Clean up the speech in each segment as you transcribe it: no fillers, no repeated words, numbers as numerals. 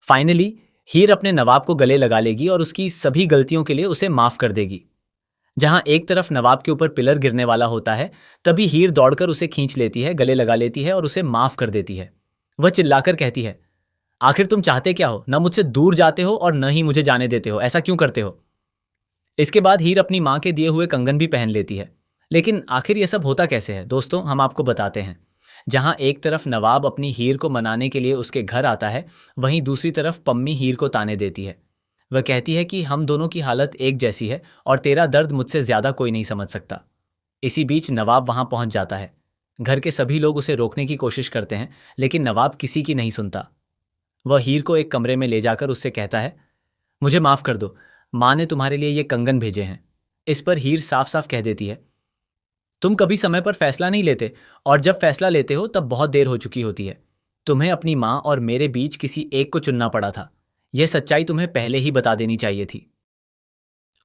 Finally हीर अपने नवाब को गले लगा लेगी और उसकी सभी गलतियों के लिए उसे माफ कर देगी। जहां एक तरफ नवाब के ऊपर पिलर गिरने वाला होता है, तभी हीर दौड़कर उसे खींच लेती है, गले लगा लेती है और उसे माफ कर देती है। वह चिल्लाकर कहती है, आखिर तुम चाहते क्या हो? न मुझसे दूर जाते हो और न ही मुझे जाने देते हो, ऐसा क्यों करते हो? इसके बाद हीर अपनी माँ के दिए हुए कंगन भी पहन लेती है। लेकिन आखिर यह सब होता कैसे है दोस्तों, हम आपको बताते हैं। जहां एक तरफ नवाब अपनी हीर को मनाने के लिए उसके घर आता है, वहीं दूसरी तरफ पम्मी हीर को ताने देती है। वह कहती है कि हम दोनों की हालत एक जैसी है और तेरा दर्द मुझसे ज्यादा कोई नहीं समझ सकता। इसी बीच नवाब वहां पहुंच जाता है। घर के सभी लोग उसे रोकने की कोशिश करते हैं, लेकिन नवाब किसी की नहीं सुनता। वह हीर को एक कमरे में ले जाकर उससे कहता है, मुझे माफ कर दो, माँ ने तुम्हारे लिए ये कंगन भेजे हैं। इस पर हीर साफ साफ कह देती है, तुम कभी समय पर फैसला नहीं लेते, और जब फैसला लेते हो तब बहुत देर हो चुकी होती है। तुम्हें अपनी माँ और मेरे बीच किसी एक को चुनना पड़ा था। यह सच्चाई तुम्हें पहले ही बता देनी चाहिए थी।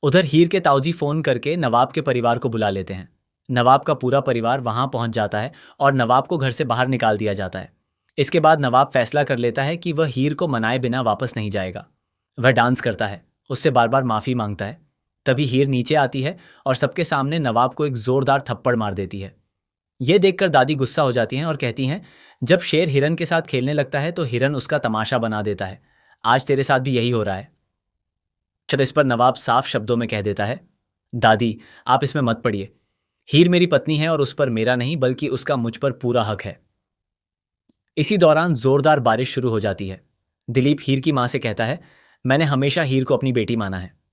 उधर हीर के ताऊजी फोन करके नवाब के परिवार को बुला लेते हैं। नवाब का पूरा परिवार वहां पहुंच जाता है और नवाब को घर से बाहर निकाल दिया जाता है। इसके बाद नवाब फैसला कर लेता है कि वह हीर को मनाए बिना वापस नहीं जाएगा। वह डांस करता है, उससे बार बार माफी मांगता है। तभी हीर नीचे आती है और सबके सामने नवाब को एक जोरदार थप्पड़ मार देती है। यह देखकर दादी गुस्सा हो जाती हैं और कहती हैं, जब शेर हिरन के साथ खेलने लगता है तो हिरन उसका तमाशा बना देता है। आज तेरे साथ भी यही हो रहा है। चलो, इस पर नवाब साफ शब्दों में कह देता है, दादी आप इसमें मत पड़िए। हीर मेरी पत्नी है और उस पर मेरा नहीं बल्कि उसका मुझ पर पूरा हक है। इसी दौरान जोरदार बारिश शुरू हो जाती है। दिलीप हीर की मां से कहता है, मैंने हमेशा हीर को अपनी बेटी माना है।